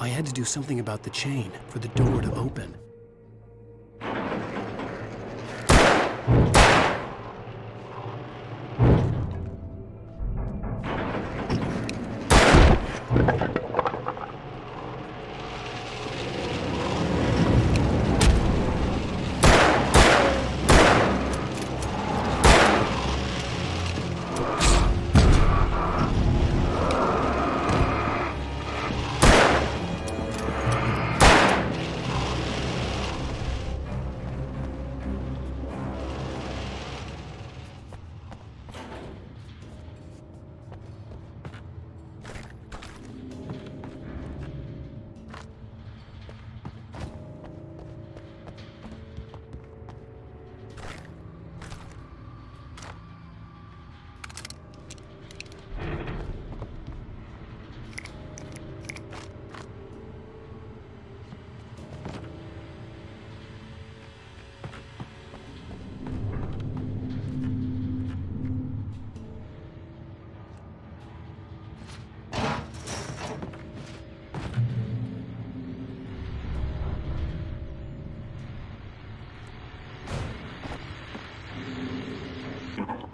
I had to do something about the chain for the door to open.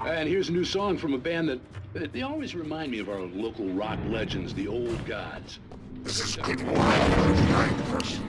And here's a new song from a band that they always remind me of our local rock legends, the Old Gods. This is good morning, night person.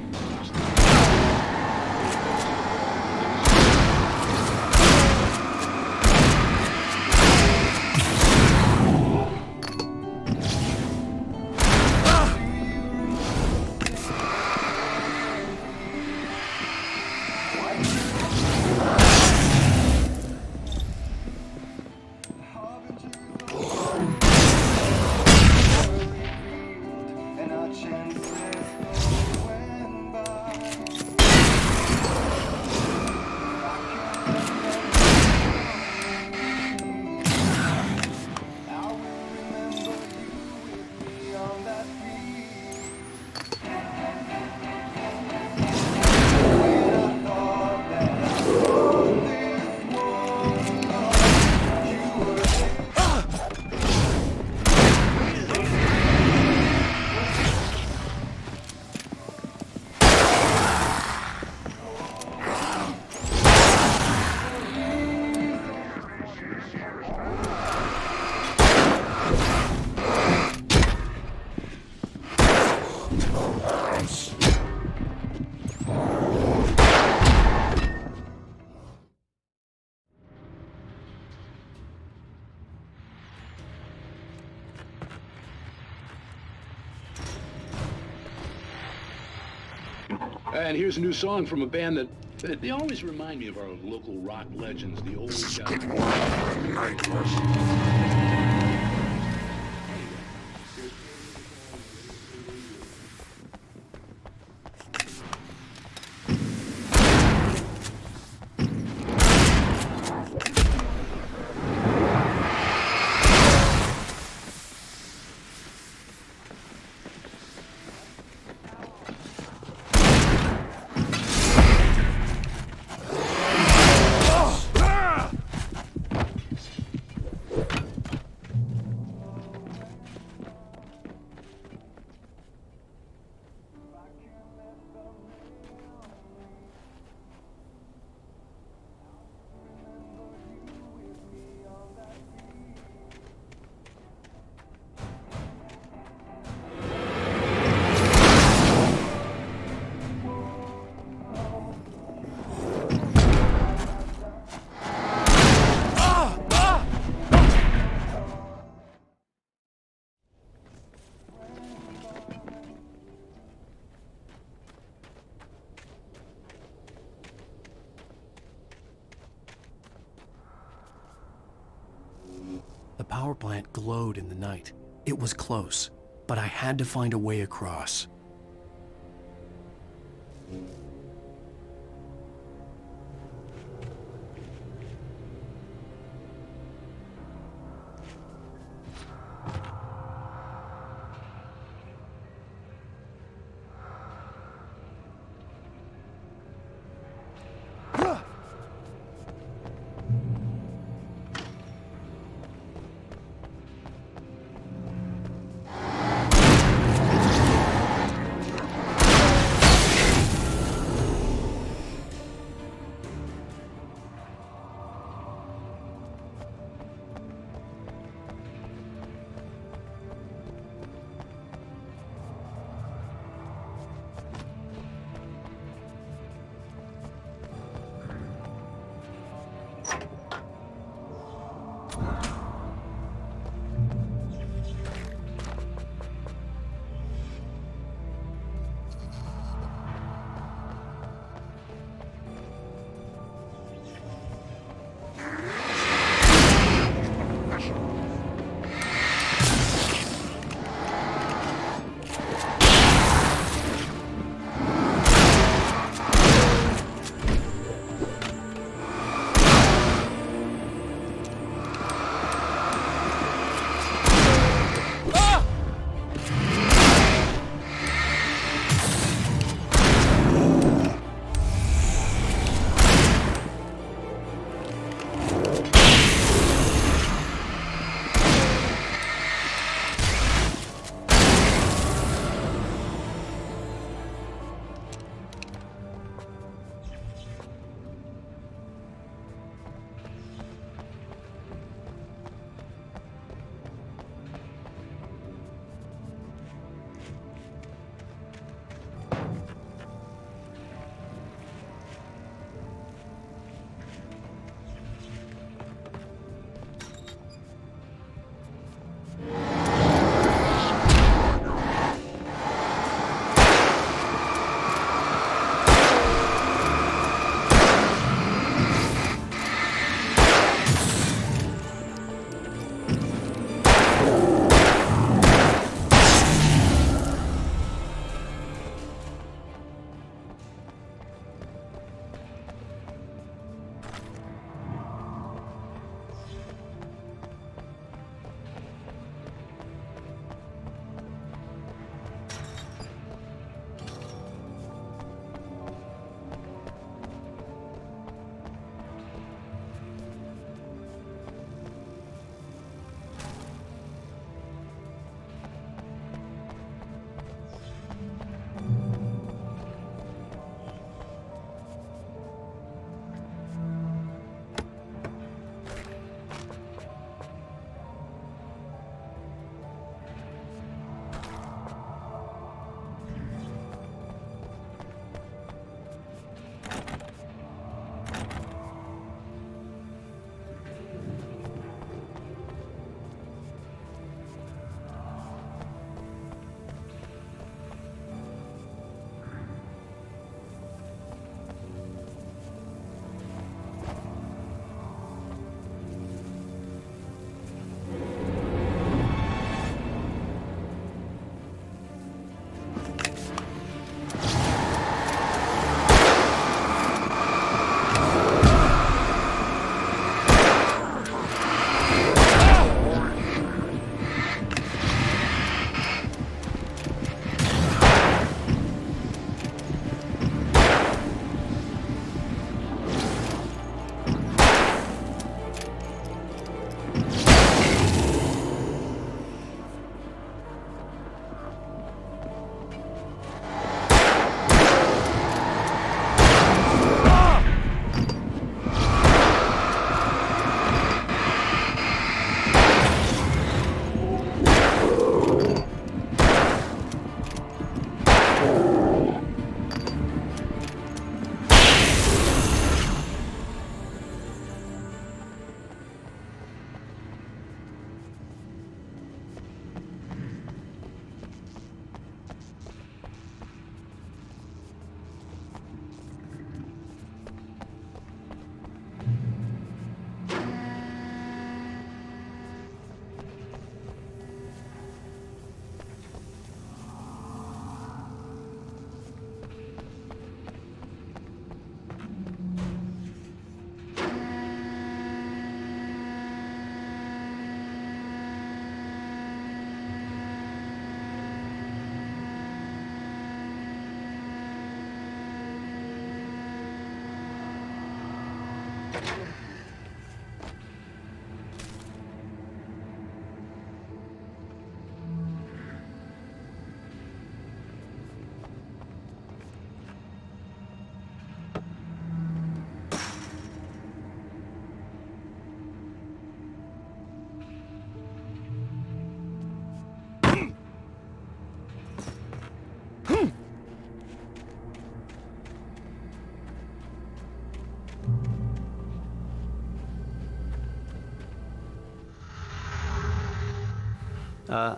And here's a new song from a band that they always remind me of our local rock legends, the Old Gods. Good morning, night person. The power plant glowed in the night. It was close, but I had to find a way across.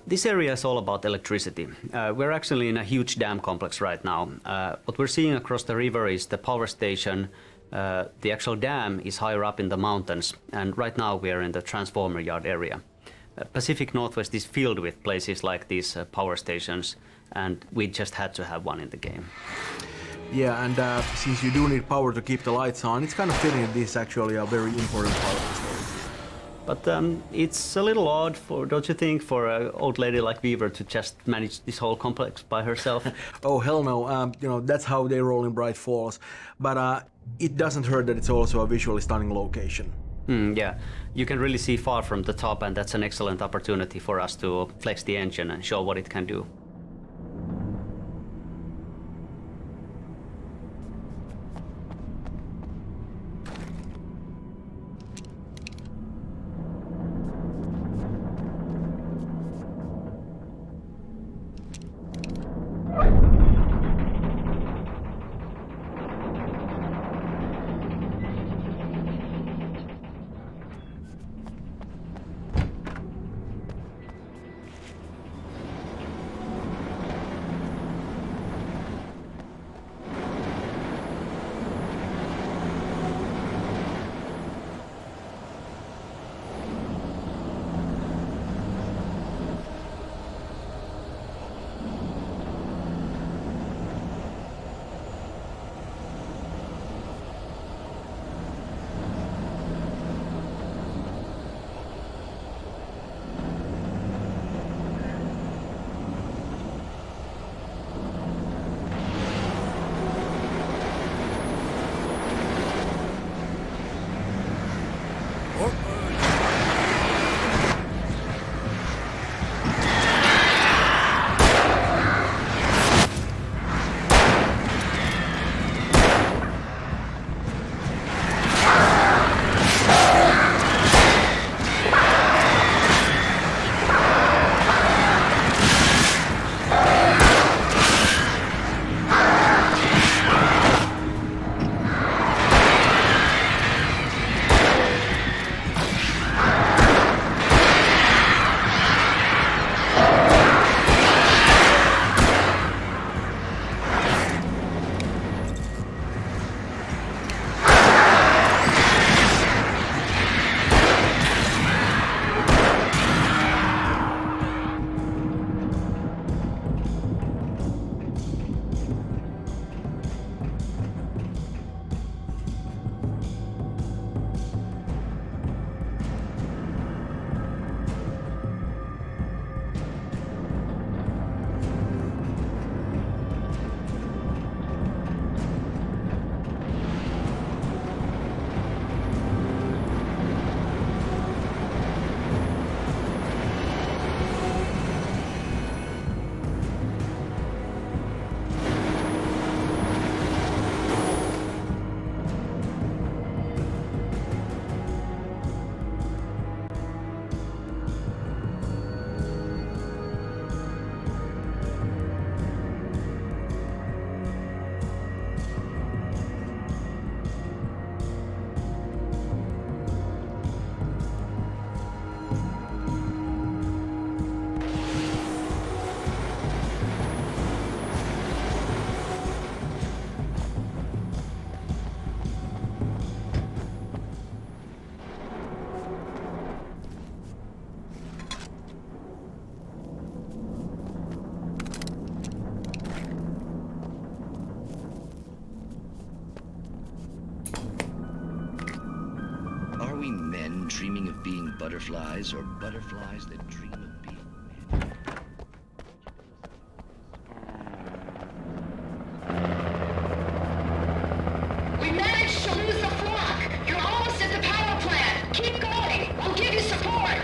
This area is all about electricity. We're actually in a huge dam complex right now. What we're seeing across the river is the power station. The actual dam is higher up in the mountains, and right now we are in the transformer yard area. Pacific Northwest is filled with places like these power stations, and we just had to have one in the game. Yeah, and since you do need power to keep the lights on, it's kind of fitting that this is actually a very important part of the story. But it's a little odd, don't you think, for an old lady like Weaver to just manage this whole complex by herself? Oh, hell no. That's how they roll in Bright Falls. But it doesn't hurt that it's also a visually stunning location. Yeah, you can really see far from the top, and that's an excellent opportunity for us to flex the engine and show what it can do. Dreaming of being butterflies, or butterflies that dream of being men? We managed to lose the flock! You're almost at the power plant! Keep going! We'll give you support!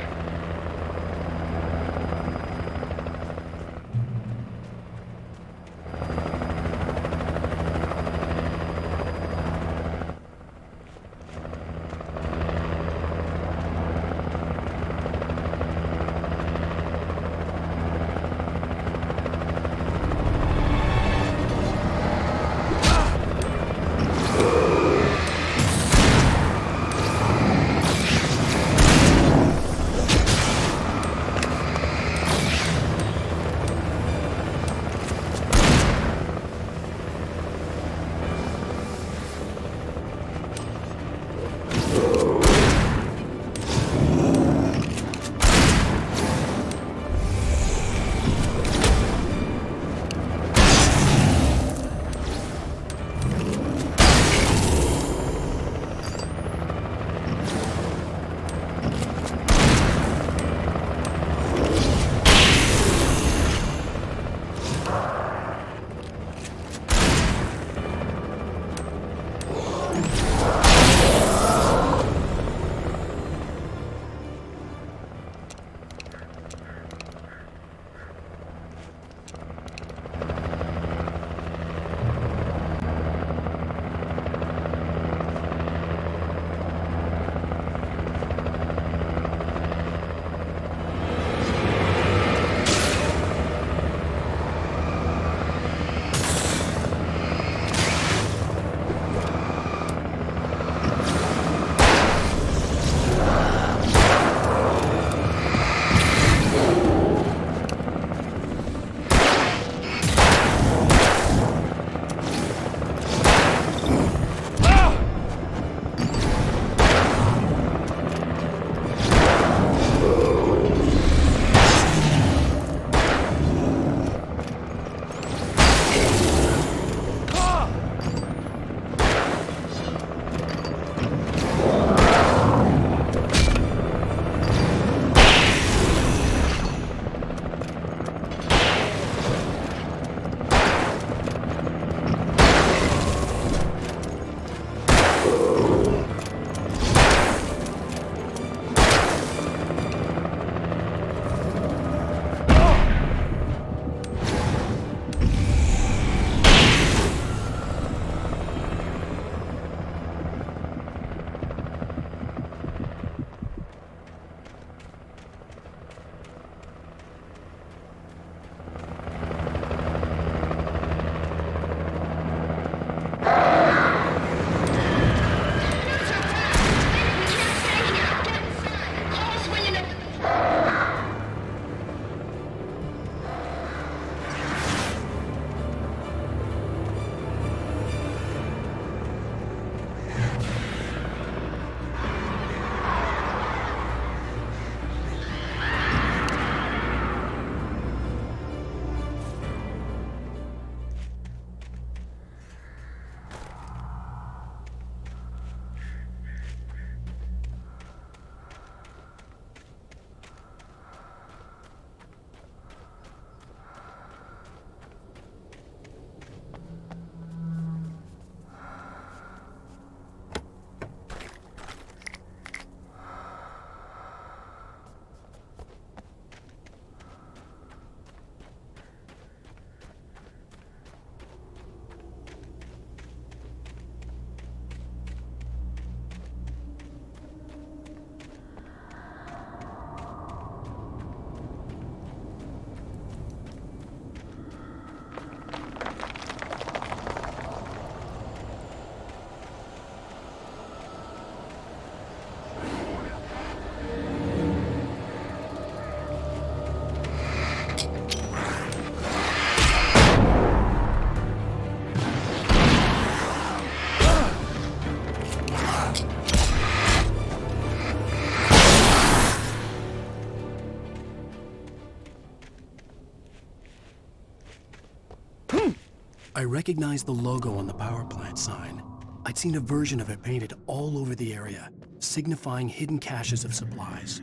I recognized the logo on the power plant sign. I'd seen a version of it painted all over the area, signifying hidden caches of supplies.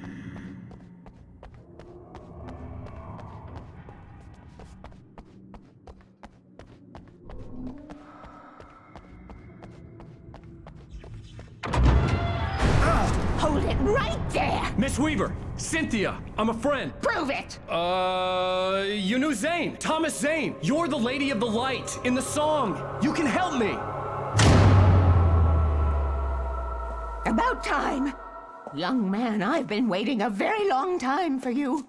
Hold it right there! Miss Weaver! Cynthia! I'm a friend! Prove it! You knew Zane! Thomas Zane! You're the Lady of the Light in the song! You can help me! About time! Young man, I've been waiting a very long time for you.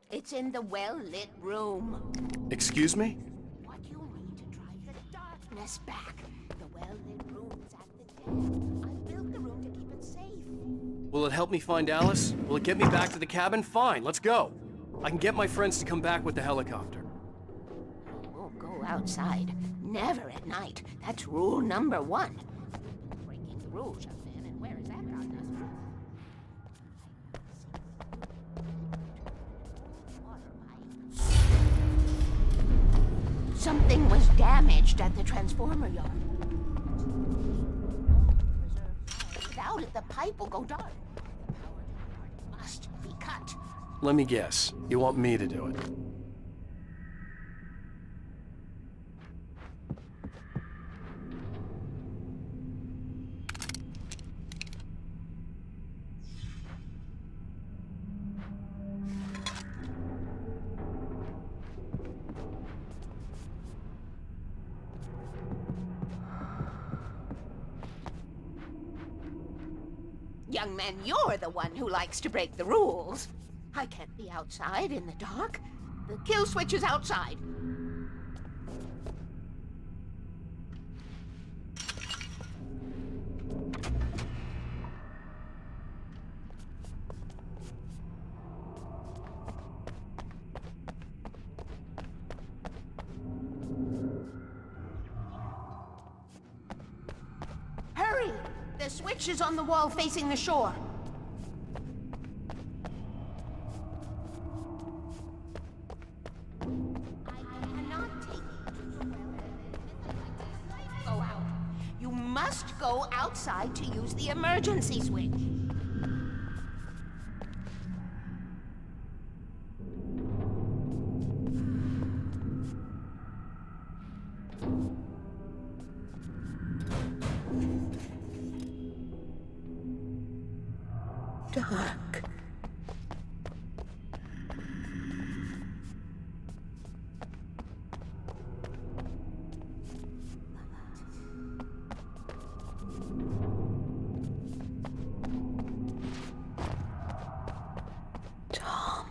It's in the well-lit room. Excuse me? What you need to drive the darkness back. The well-lit room's at the den. I built the room to keep it safe. Will it help me find Alice? Will it get me back to the cabin? Fine, let's go. I can get my friends to come back with the helicopter. You won't go outside. Never at night. That's rule number 1. You've been breaking the rules, young man, and where is that darkness? Something was damaged at the transformer yard. Without it, the pipe will go dark. The power yard must be cut. Let me guess. You want me to do it? Young man, you're the one who likes to break the rules. I can't be outside in the dark. The kill switch is outside. Hurry! The switch is on the wall facing the shore. I cannot take you to the well. Go out. You must go outside to use the emergency switch. Dark. Tom.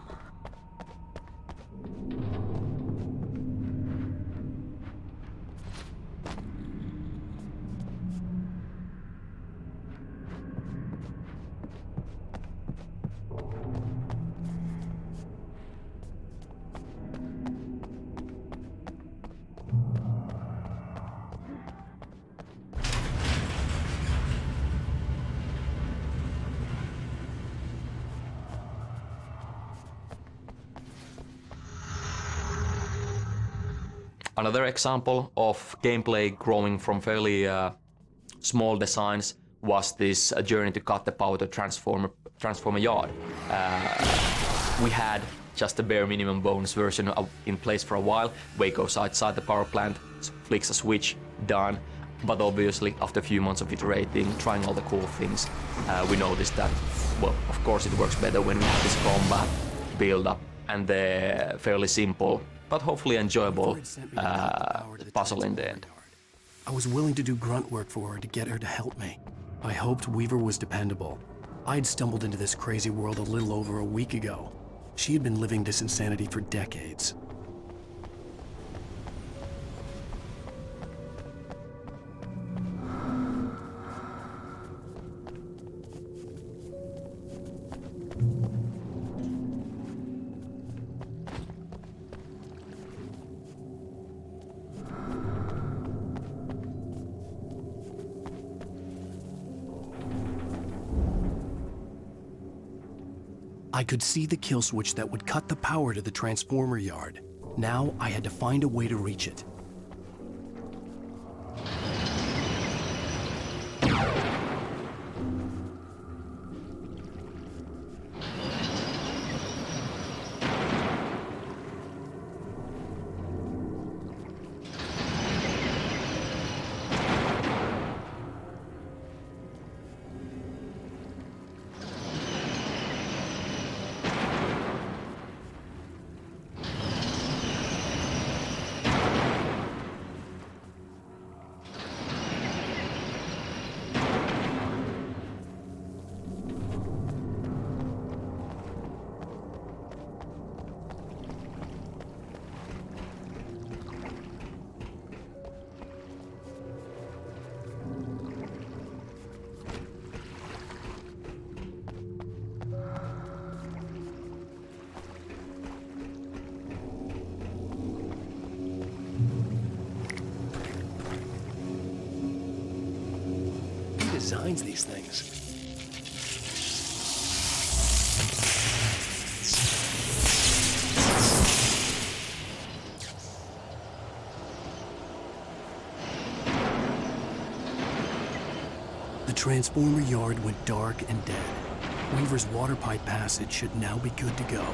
Another example of gameplay growing from fairly small designs was this journey to cut the power to transformer yard. We had just a bare minimum bonus version in place for a while. Way goes outside the power plant, flicks a switch, done. But obviously, after a few months of iterating, trying all the cool things, we noticed that, well, of course it works better when we have this combat, build-up, and the fairly simple, but hopefully enjoyable puzzle in the end. I was willing to do grunt work for her to get her to help me. I hoped Weaver was dependable. I'd stumbled into this crazy world a little over a week ago. She had been living this insanity for decades. I could see the kill switch that would cut the power to the transformer yard. Now I had to find a way to reach it. Designs these things. The transformer yard went dark and dead. Weaver's water pipe passage should now be good to go.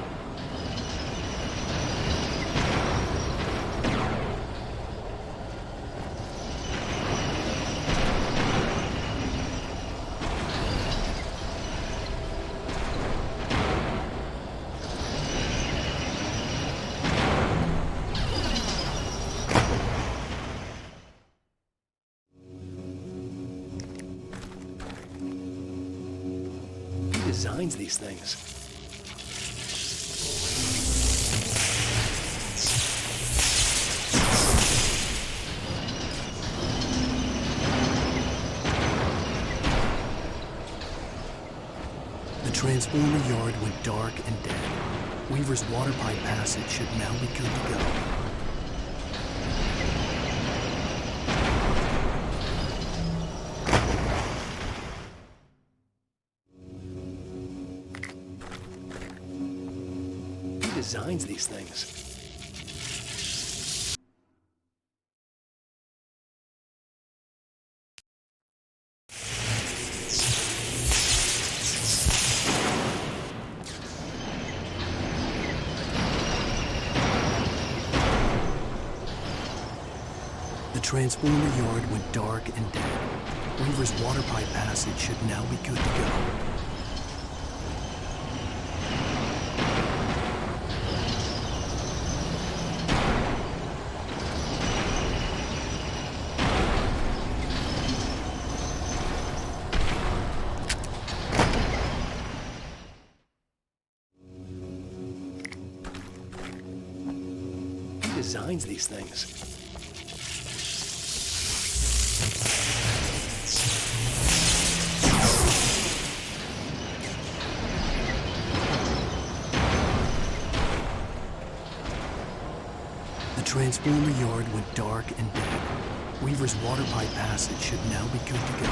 Designs these things. The transformer yard went dark and dead. Weaver's water pipe passage should now be good to go. Designs these things. The transformer yard went dark and dead. Weaver's water pipe passage should now be good to go. Designs these things. The transformer yard went dark and dead. Weaver's water pipe passage should now be good to go.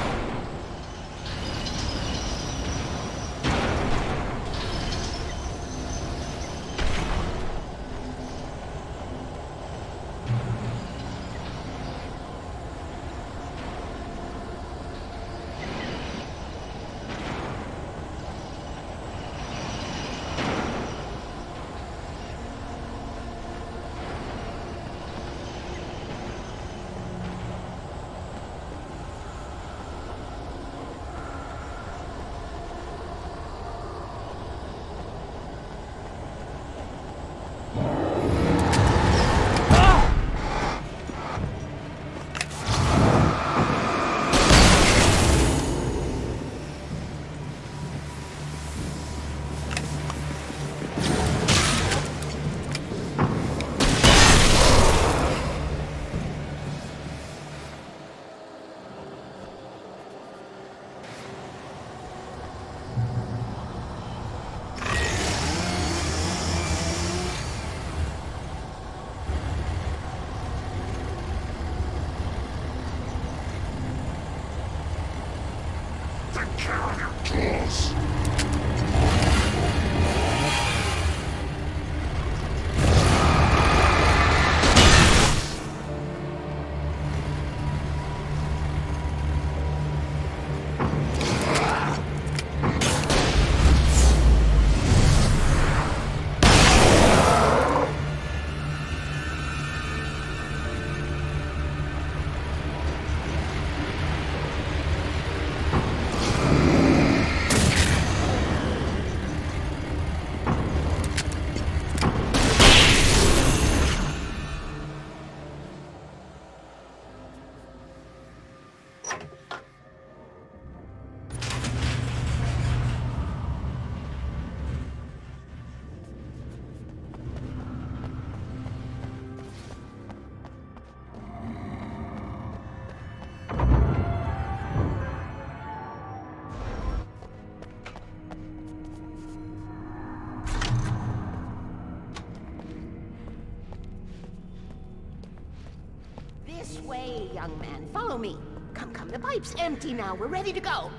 way, young man. Follow me. Come, come. The pipe's empty now. We're ready to go.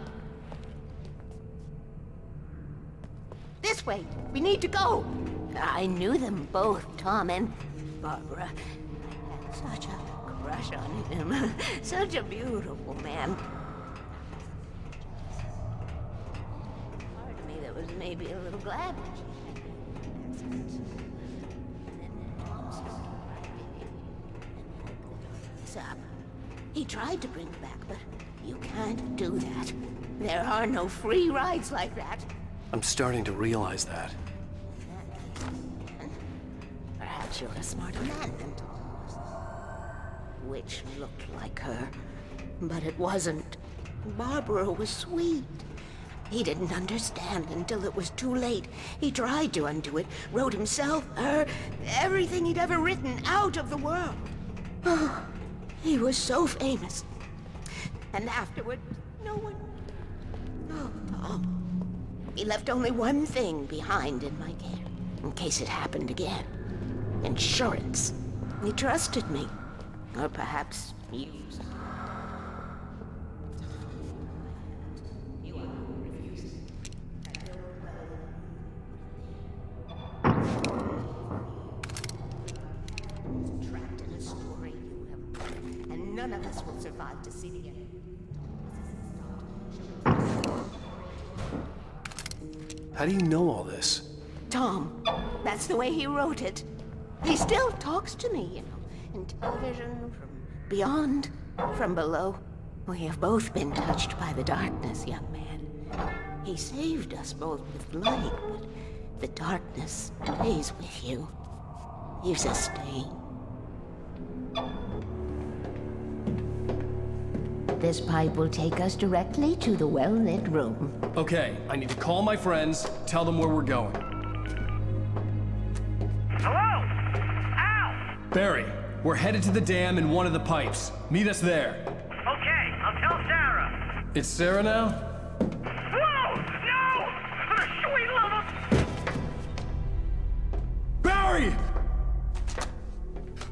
This way. We need to go. I knew them both, Tom and Barbara. I had such a crush on him. Such a beautiful man. Part of me that was maybe a little glad that she had an accident. And then Tom started writing and hope this up. He tried to bring it back, but you can't do that. There are no free rides like that. I'm starting to realize that. Perhaps you're a smarter man than Tom was. Which looked like her, but it wasn't. Barbara was sweet. He didn't understand until it was too late. He tried to undo it, wrote himself, her, everything he'd ever written out of the world. Oh, he was so famous. And afterward, no one... Oh, Tom. He left only one thing behind in my care, in case it happened again. Insurance. He trusted me. Or perhaps you. You are refusing. Trapped in a story you have written, and none of us will survive to see the end. How do you know all this? Tom, that's the way he wrote it. He still talks to me, you know, in television, from beyond, from below. We have both been touched by the darkness, young man. He saved us both with light, but the darkness stays with you. Leaves a stain. This pipe will take us directly to the well-lit room. Okay, I need to call my friends, tell them where we're going. Hello? Al! Barry, we're headed to the dam in one of the pipes. Meet us there. Okay, I'll tell Sarah. It's Sarah now? Whoa! No! Sweet love Barry!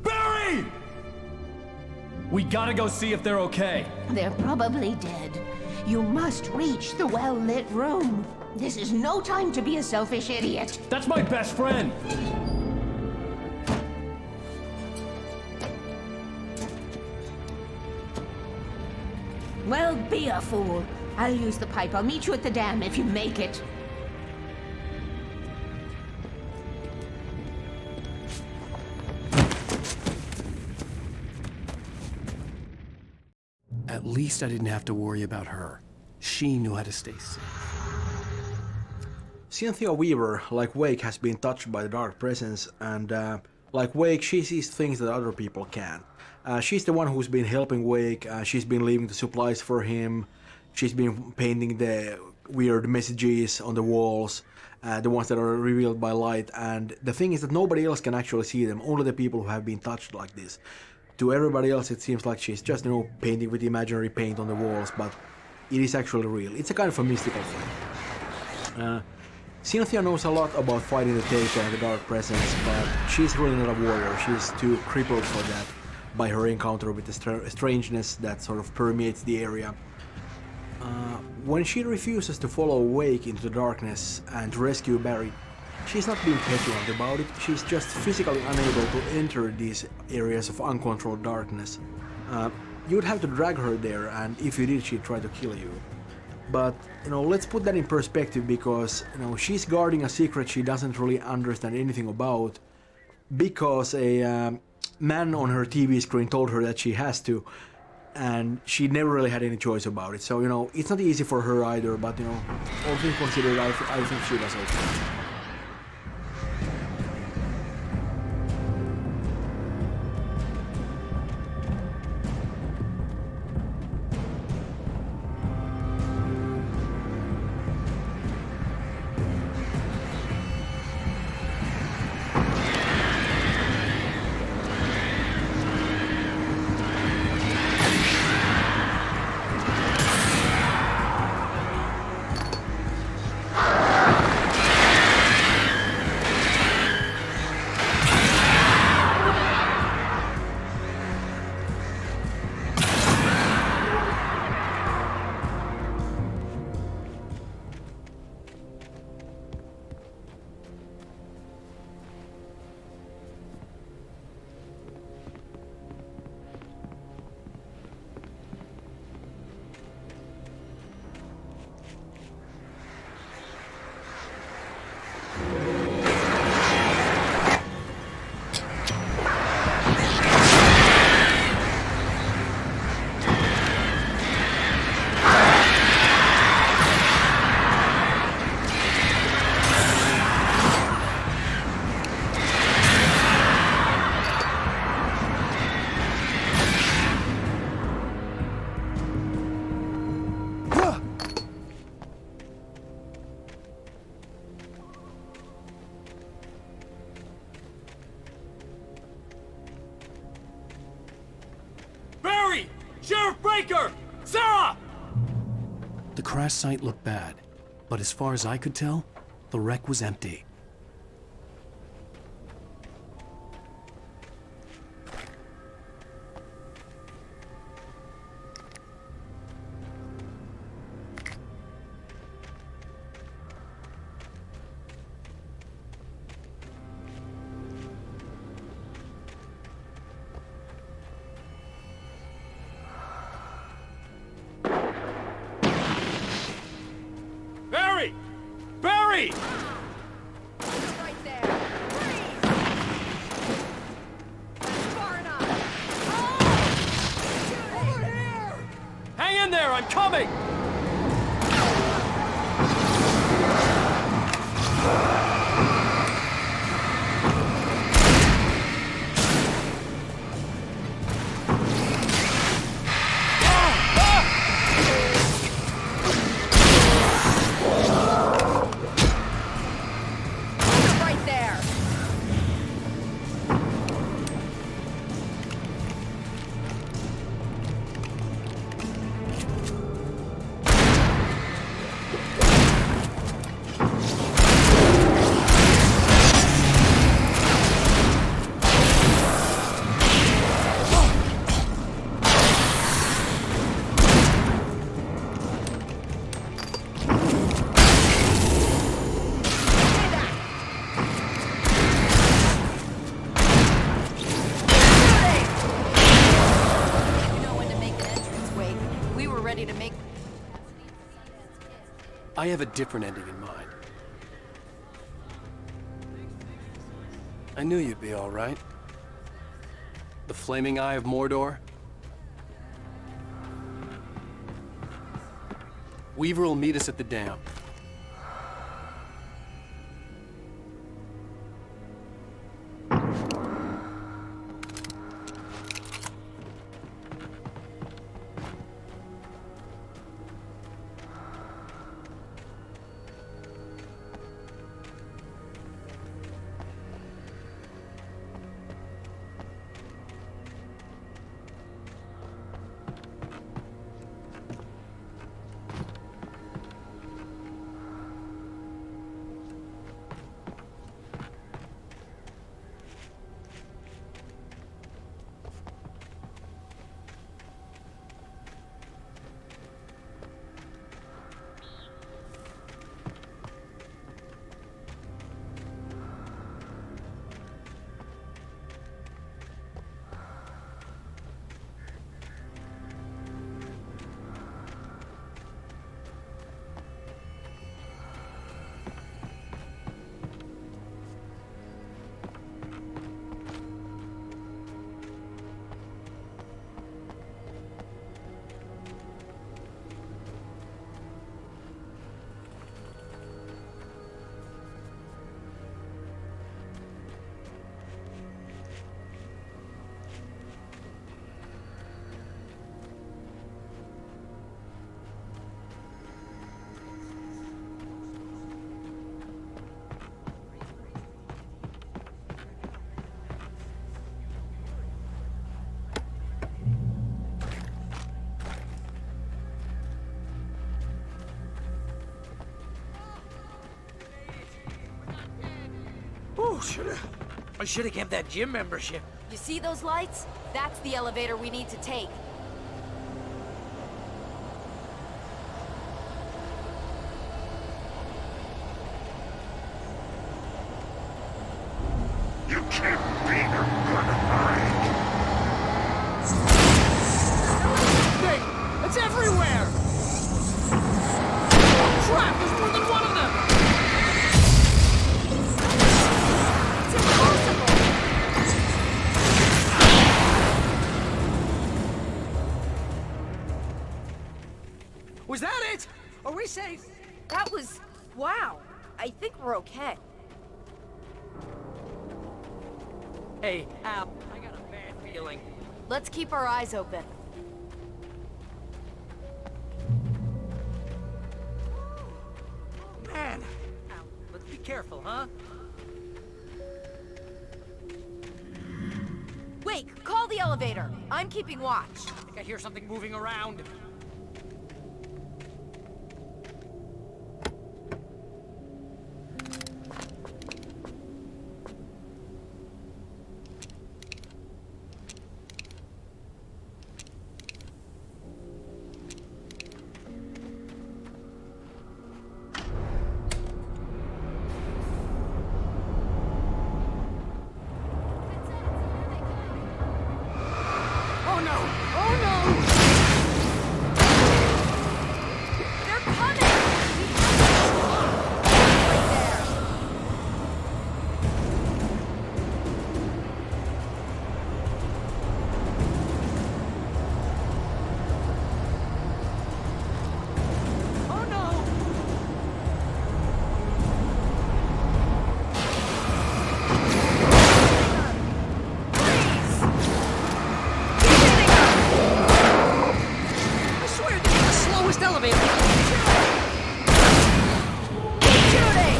Barry! We gotta go see if they're okay. They're probably dead. You must reach the well-lit room. This is no time to be a selfish idiot. That's my best friend. Well, be a fool. I'll use the pipe. I'll meet you at the dam if you make it. At least I didn't have to worry about her. She knew how to stay safe. Cynthia Weaver, like Wake, has been touched by the dark presence, and like Wake, she sees things that other people can't. She's the one who's been helping Wake, she's been leaving the supplies for him, she's been painting the weird messages on the walls, the ones that are revealed by light, and the thing is that nobody else can actually see them, only the people who have been touched like this. To everybody else it seems like she's just, painting with imaginary paint on the walls, but it is actually real. It's a kind of a mystical thing. Cynthia knows a lot about fighting the Taker and the Dark Presence, but she's really not a warrior. She's too crippled for that by her encounter with the strangeness that sort of permeates the area. When she refuses to follow Wake into the darkness and to rescue Barry, she's not being petulant about it, she's just physically unable to enter these areas of uncontrolled darkness. You'd have to drag her there, and if you did, she'd try to kill you. But, let's put that in perspective because, she's guarding a secret she doesn't really understand anything about because a man on her TV screen told her that she has to, and she never really had any choice about it. So, it's not easy for her either, but, all things considered, I think she does okay. Breaker! Sarah! The crash site looked bad, but as far as I could tell, the wreck was empty. Barry! Barry! Right there. Freeze! That's far enough. Oh! Over here! Hang in there, I'm coming! Right there. You know when to make an entrance, Wade. We were ready to make... I have a different ending in mind. I knew you'd be all right. The flaming eye of Mordor. Weaver will meet us at the dam. Oh, I should have kept that gym membership. You see those lights? That's the elevator we need to take. You can't beat a good hide. Hey, it's everywhere! Crap, there's more than one of them! It's impossible! Was that it? Are we safe? That was... wow. I think we're okay. Hey, Al, I got a bad feeling. Let's keep our eyes open. Man, Al, let's be careful, huh? Wait, call the elevator. I'm keeping watch. I think I hear something moving around. Oh no! Oh no! They're coming! Right there. Oh no! I swear this is the slowest elevator. Keep shooting!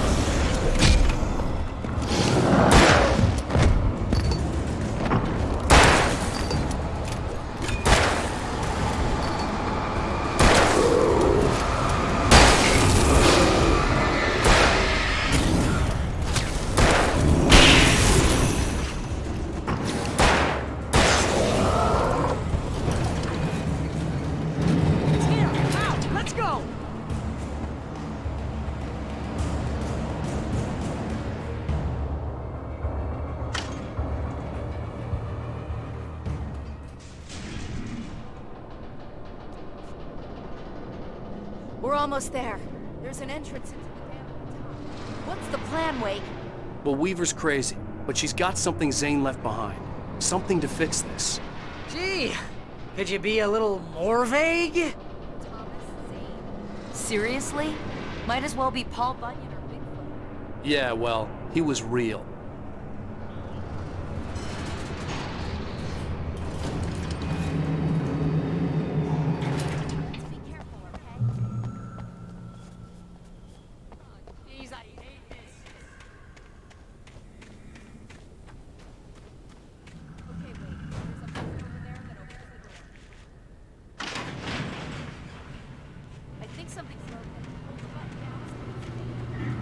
It's here. Out. Let's go. We're almost there. There's an entrance into the dam at the top. What's the plan, Wake? Well, Weaver's crazy, but she's got something Zane left behind. Something to fix this. Gee, could you be a little more vague? Thomas Zane? Seriously? Might as well be Paul Bunyan or Bigfoot. Yeah, well, he was real. Be careful, okay? Jeez, I hate this. Okay, wait. There's a button over there that opens the door. I think something's broken. Hold the button down so we can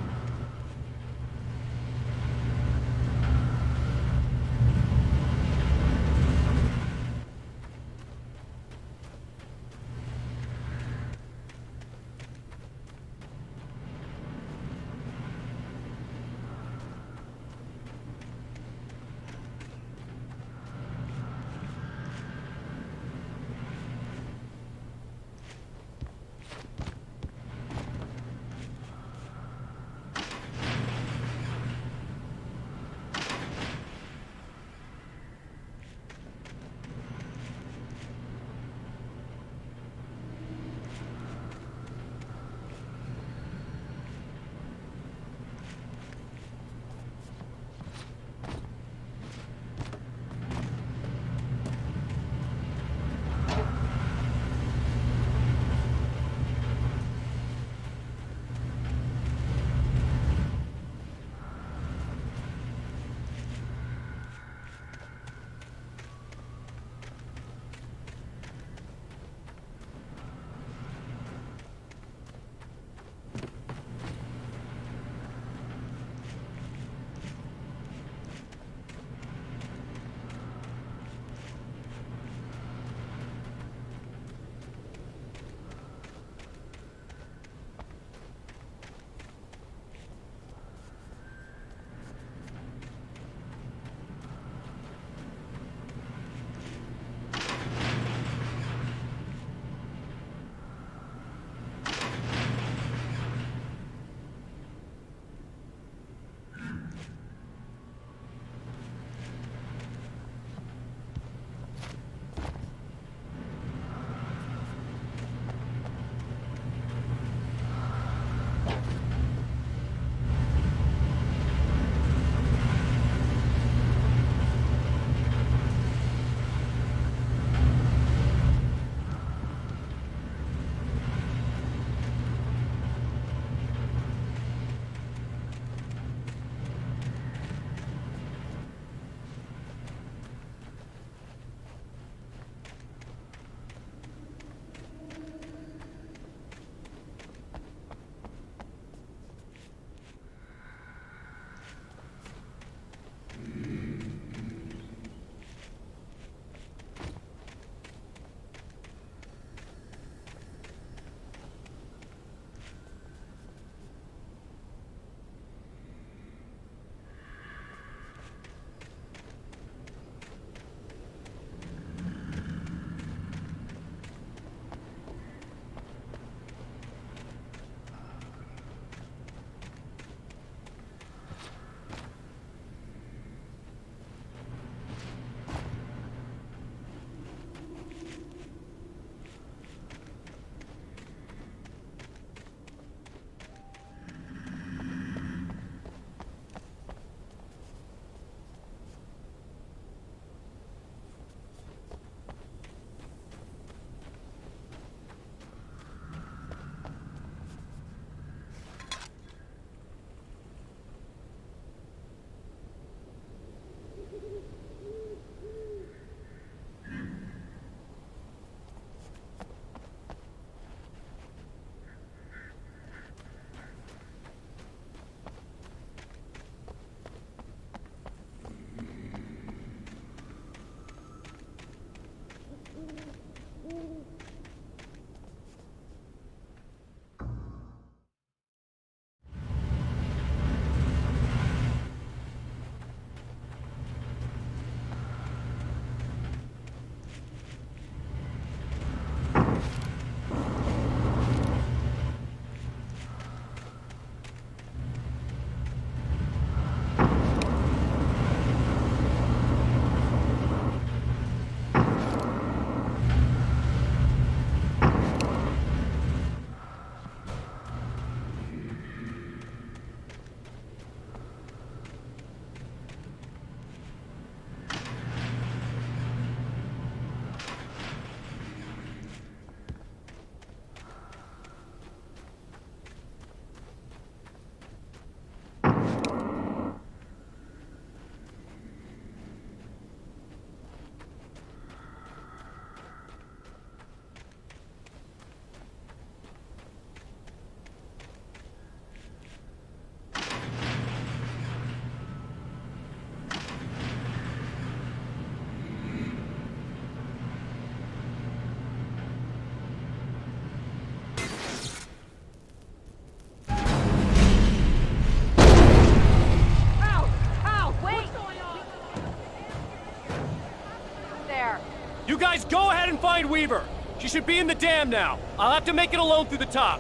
ahead and find Weaver. She should be in the dam now. I'll have to make it alone through the top.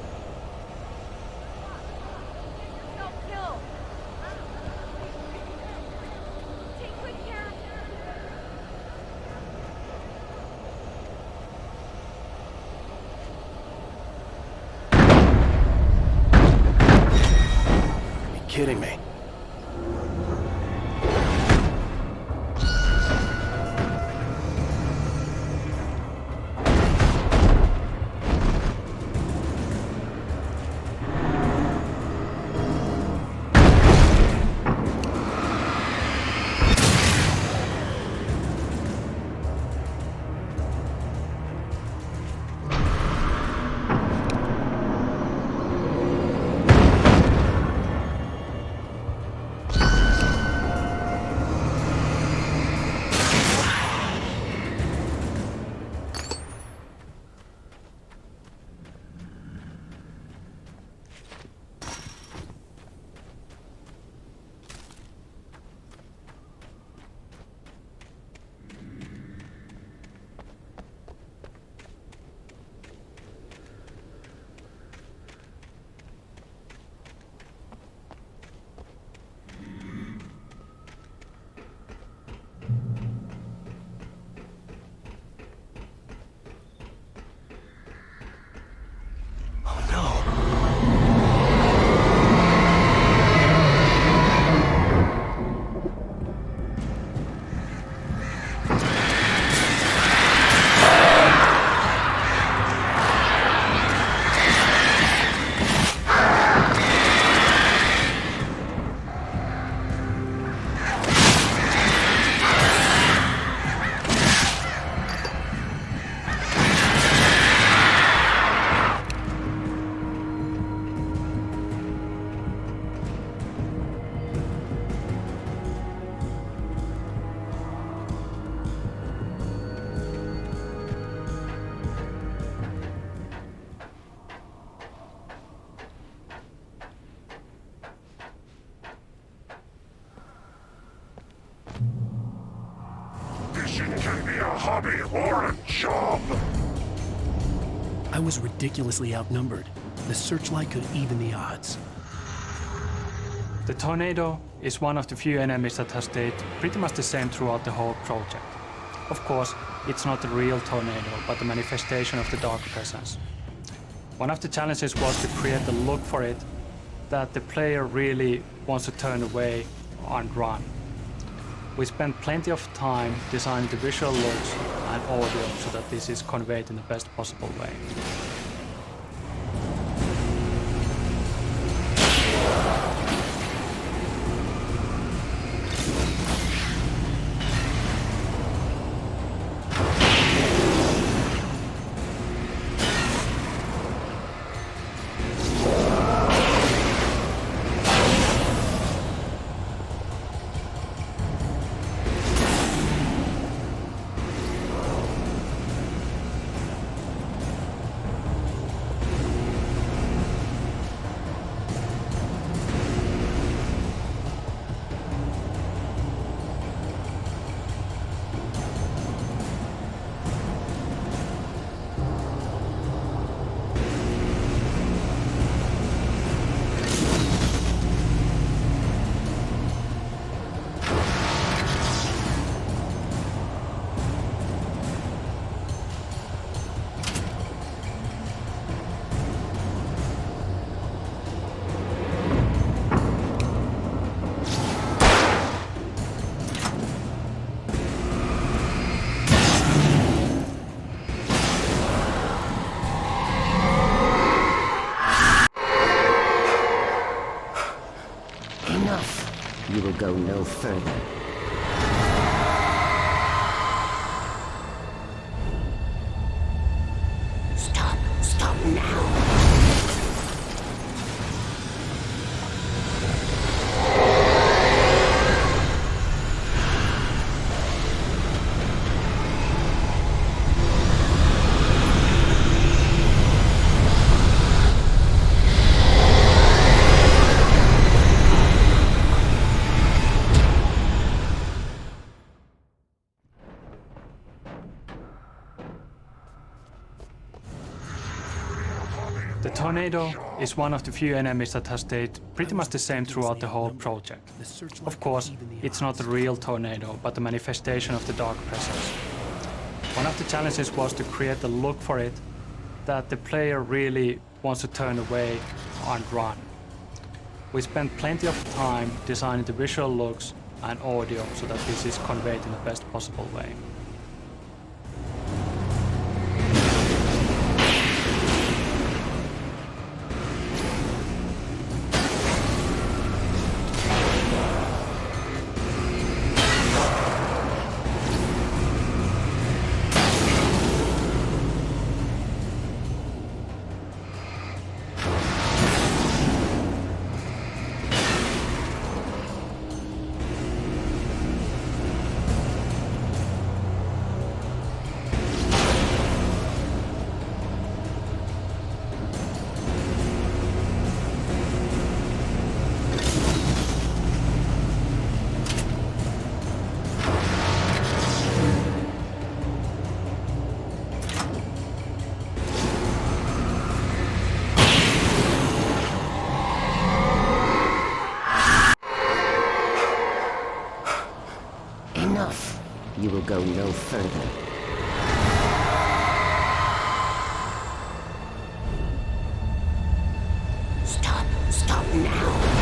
Are you kidding me? Can be a hobby or a job. I was ridiculously outnumbered. The searchlight could even the odds. The tornado is one of the few enemies that has stayed pretty much the same throughout the whole project. Of course, it's not a real tornado, but a manifestation of the dark presence. One of the challenges was to create the look for it that the player really wants to turn away and run. We spent plenty of time designing the visual looks and audio so that this is conveyed in the best possible way. You will go no further. Stop! Stop now! tornado is one of the few enemies that has stayed pretty much the same throughout the whole project. Of course, it's not a real tornado, but a manifestation of the dark presence. One of the challenges was to create a look for it that the player really wants to turn away and run. We spent plenty of time designing the visual looks and audio so that this is conveyed in the best possible way. Enough. You will go no further. Stop now.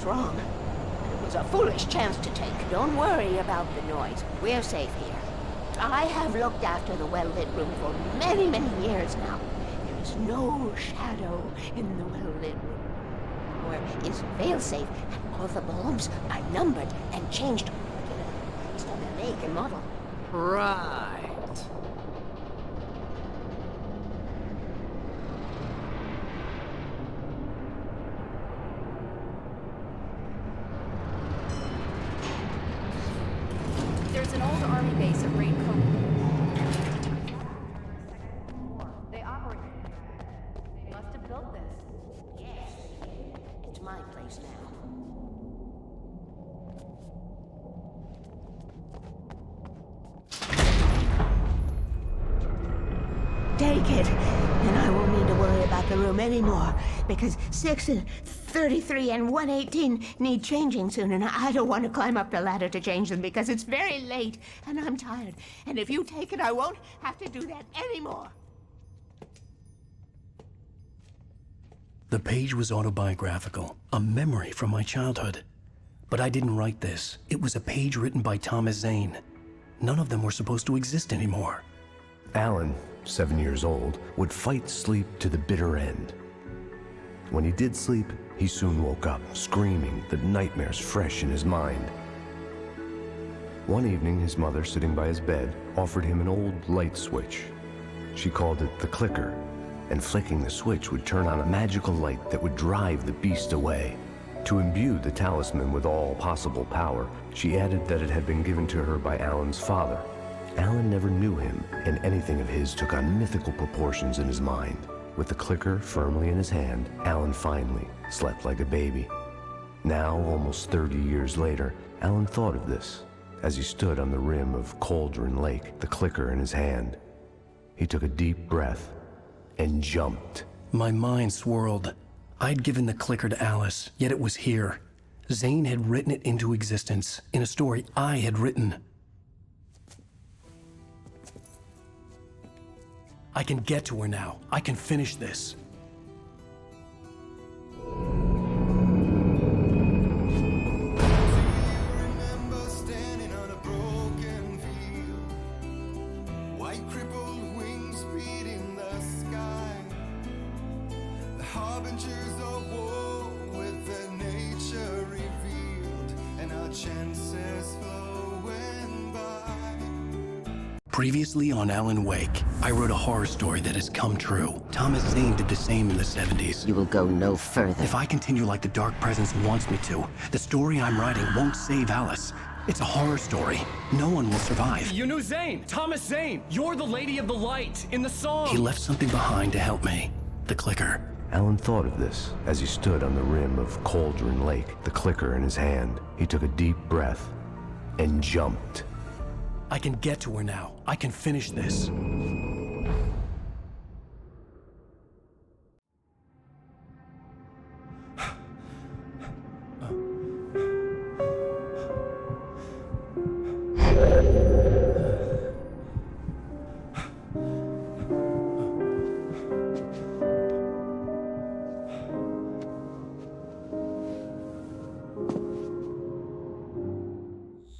wrong. It was a foolish chance to take. Don't worry about the noise. We're safe here. I have looked after the well-lit room for many, many years now. There is no shadow in the well-lit room. Where is fail-safe, and all the bulbs are numbered and changed based on their make and model. Right. There's an old army base at Great Cove. They operate. They must have built this. Yes. It's my place now. Take it, and I won't need to worry about the room anymore, because 6 and 33 and 118 need changing soon, and I don't want to climb up the ladder to change them because it's very late, and I'm tired. And if you take it, I won't have to do that anymore. The page was autobiographical, a memory from my childhood. But I didn't write this. It was a page written by Thomas Zane. None of them were supposed to exist anymore. Alan, 7 years old, would fight sleep to the bitter end. When he did sleep, he soon woke up, screaming, the nightmares fresh in his mind. One evening, his mother, sitting by his bed, offered him an old light switch. She called it the clicker, and flicking the switch would turn on a magical light that would drive the beast away. To imbue the talisman with all possible power, she added that it had been given to her by Alan's father. Alan never knew him, and anything of his took on mythical proportions in his mind. With the clicker firmly in his hand, Alan finally slept like a baby. Now, almost 30 years later, Alan thought of this as he stood on the rim of Cauldron Lake, the clicker in his hand. He took a deep breath and jumped. My mind swirled. I'd given the clicker to Alice, yet it was here. Zane had written it into existence in a story I had written. I can get to her now. I can finish this. Previously on Alan Wake, I wrote a horror story that has come true. Thomas Zane did the same in the 70s. You will go no further. If I continue like the Dark Presence wants me to, the story I'm writing won't save Alice. It's a horror story. No one will survive. You knew Zane! Thomas Zane! You're the Lady of the Light in the song! He left something behind to help me. The clicker. Alan thought of this as he stood on the rim of Cauldron Lake, the clicker in his hand. He took a deep breath and jumped. I can get to her now. I can finish this.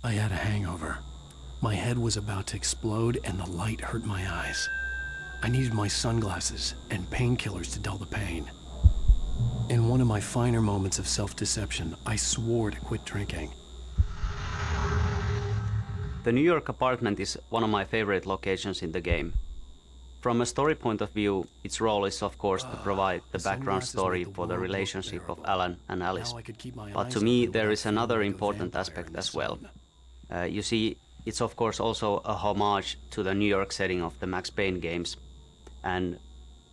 I had a hangover. My head was about to explode and the light hurt my eyes. I needed my sunglasses and painkillers to dull the pain. In one of my finer moments of self-deception, I swore to quit drinking. The New York apartment is one of my favorite locations in the game. From a story point of view, its role is of course to provide the background story for the relationship of Alan and Alice. But to me, there is another important aspect as well. You see, it's of course also a homage to the New York setting of the Max Payne games. And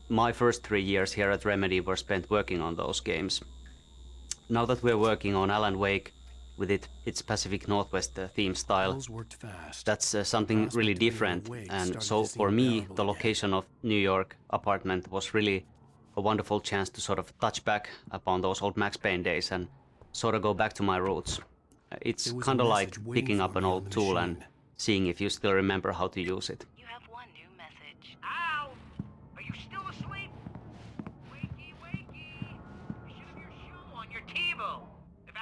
my first 3 years here at Remedy were spent working on those games. Now that we're working on Alan Wake with its Pacific Northwest theme style, that's something really different. And so for me, the location of New York apartment was really a wonderful chance to sort of touch back upon those old Max Payne days and sort of go back to my roots. It's kind of like picking up an old tool and seeing if you still remember how to use it. You have one new message. Al! Are you still asleep? Wakey, wakey! You should have your shoe on your table. If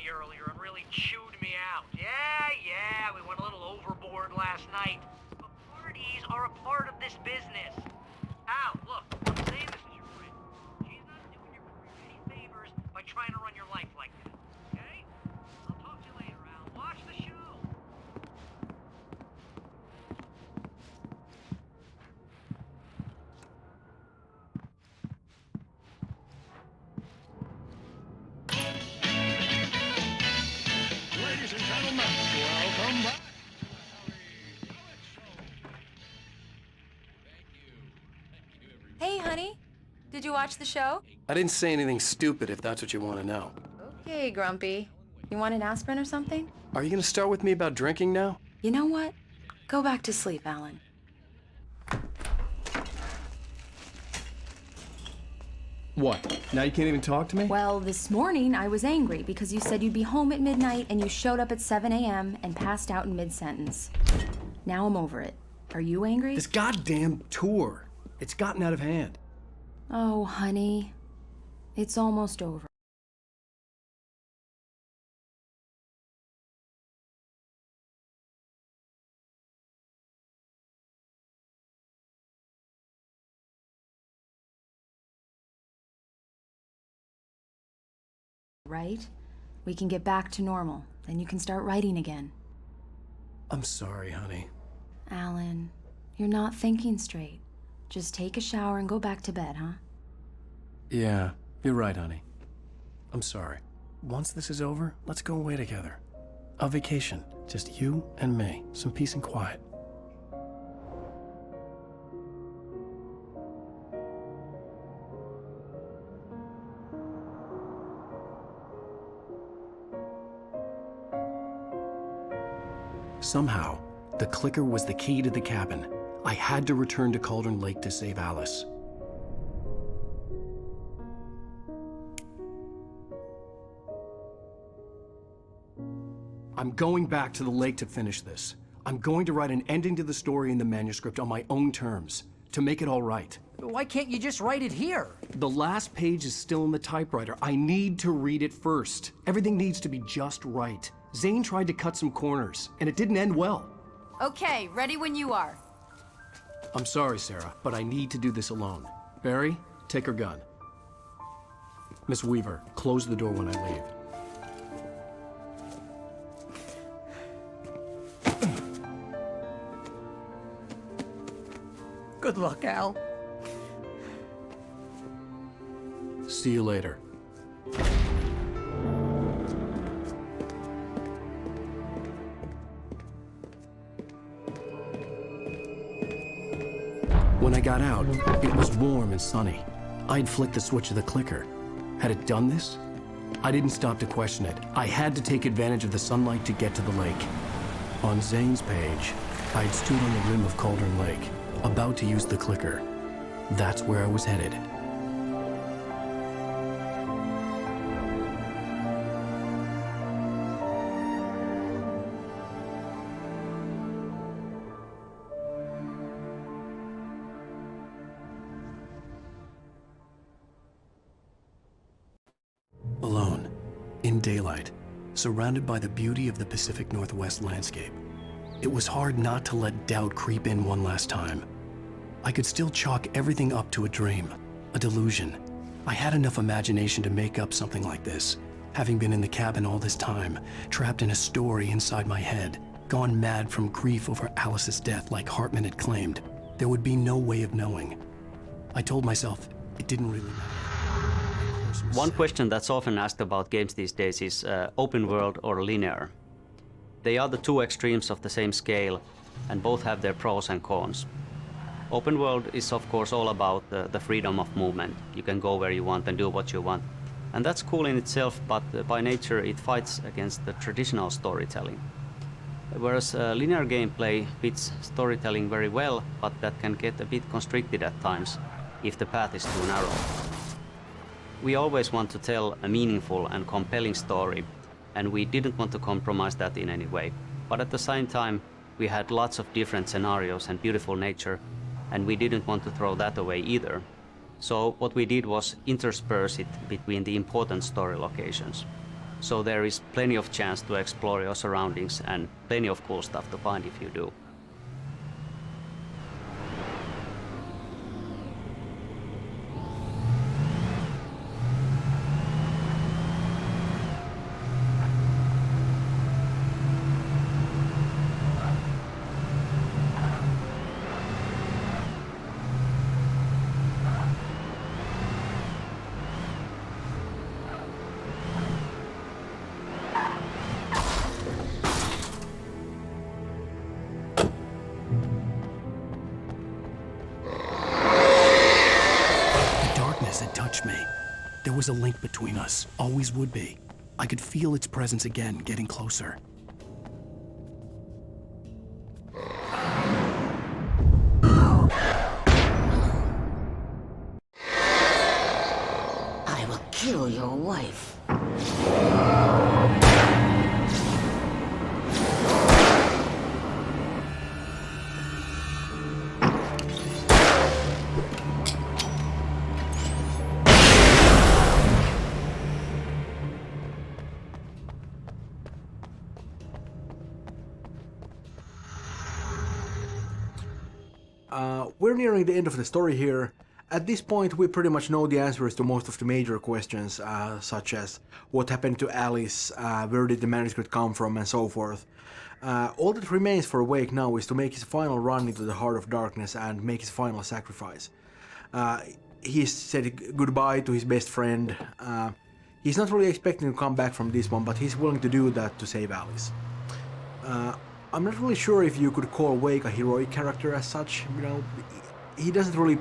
me earlier and really chewed me out. Yeah, we went a little overboard last night. But parties are a part of this business. Al, look, I'm saying this as your friend. She's not doing your career any favors by trying to run your life like that, okay? I'll talk to you later, Al. Watch the show. Ladies and gentlemen, welcome back. Hey, honey. Did you watch the show? I didn't say anything stupid if that's what you want to know. Okay, Grumpy. You want an aspirin or something? Are you going to start with me about drinking now? You know what? Go back to sleep, Alan. What? Now you can't even talk to me? Well, this morning I was angry because you said you'd be home at midnight and you showed up at 7 a.m. and passed out in mid-sentence. Now I'm over it. Are you angry? This goddamn tour. It's gotten out of hand. Oh, honey. It's almost over. Right? We can get back to normal. Then you can start writing again. I'm sorry, honey. Alan, you're not thinking straight. Just take a shower and go back to bed, huh? Yeah, you're right, honey. I'm sorry. Once this is over, let's go away together. A vacation. Just you and me. Some peace and quiet. Somehow, the clicker was the key to the cabin. I had to return to Cauldron Lake to save Alice. I'm going back to the lake to finish this. I'm going to write an ending to the story in the manuscript on my own terms, to make it all right. Why can't you just write it here? The last page is still in the typewriter. I need to read it first. Everything needs to be just right. Zane tried to cut some corners, and it didn't end well. Okay, ready when you are. I'm sorry, Sarah, but I need to do this alone. Barry, take her gun. Miss Weaver, close the door when I leave. Good luck, Al. See you later. When I got out, it was warm and sunny. I'd flicked the switch of the clicker. Had it done this? I didn't stop to question it. I had to take advantage of the sunlight to get to the lake. On Zane's page, I'd stood on the rim of Cauldron Lake, about to use the clicker. That's where I was headed. Alone, in daylight, surrounded by the beauty of the Pacific Northwest landscape. It was hard not to let doubt creep in one last time. I could still chalk everything up to a dream, a delusion. I had enough imagination to make up something like this, having been in the cabin all this time, trapped in a story inside my head, gone mad from grief over Alice's death like Hartman had claimed. There would be no way of knowing. I told myself it didn't really matter. One question that's often asked about games these days is open world or linear. They are the two extremes of the same scale, and both have their pros and cons. Open world is of course all about the freedom of movement. You can go where you want and do what you want. And that's cool in itself, but by nature it fights against the traditional storytelling. Whereas linear gameplay fits storytelling very well, but that can get a bit constricted at times if the path is too narrow. We always want to tell a meaningful and compelling story, and we didn't want to compromise that in any way. But at the same time, we had lots of different scenarios and beautiful nature, and we didn't want to throw that away either. So what we did was intersperse it between the important story locations. so there is plenty of chance to explore your surroundings and plenty of cool stuff to find if you do. Had touched me. There was a link between us, always would be. I could feel its presence again, getting closer. I will kill your wife. We're nearing the end of the story here. At this point, we pretty much know the answers to most of the major questions, such as what happened to Alice, where did the manuscript come from, and so forth. All that remains for Wake now is to make his final run into the Heart of Darkness and make his final sacrifice. He's said goodbye to his best friend. He's not really expecting to come back from this one, but he's willing to do that to save Alice. I'm not really sure if you could call Wake a heroic character as such. You know, he doesn't really,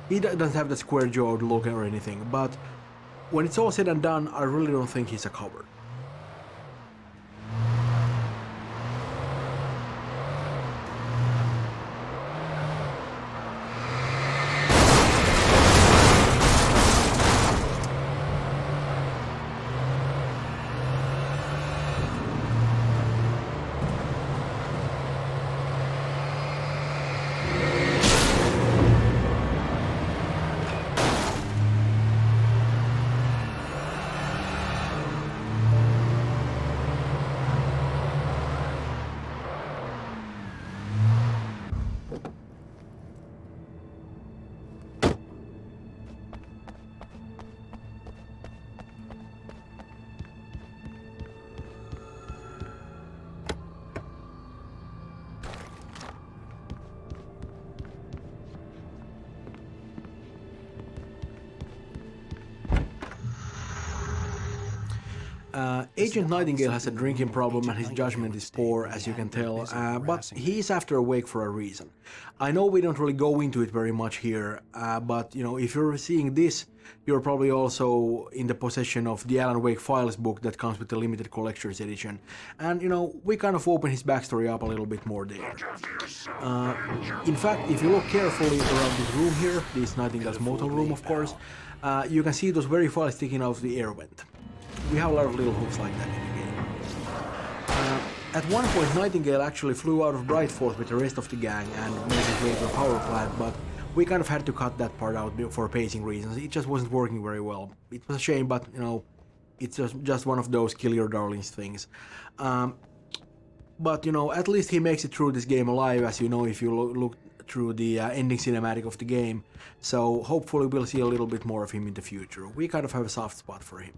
he doesn't have that square-jawed look or anything, but when it's all said and done, I really don't think he's a coward. Agent Nightingale has a drinking problem and his judgment is poor, as you can tell, but he's after Wake for a reason. I know we don't really go into it very much here, but if you're seeing this, you're probably also in the possession of the Alan Wake Files book that comes with the limited collector's edition, and we kind of open his backstory up a little bit more there. In fact, if you look carefully around this room here, this Nightingale's motel room of course, you can see those very files sticking out of the air vent. We have a lot of little hooks like that in the game. At one point, Nightingale actually flew out of Brightfort with the rest of the gang and made his way to a power plant, but we kind of had to cut that part out for pacing reasons. It just wasn't working very well. It was a shame, but it's just one of those kill your darlings things. But at least he makes it through this game alive, as you know if you look through the ending cinematic of the game. So hopefully we'll see a little bit more of him in the future. We kind of have a soft spot for him.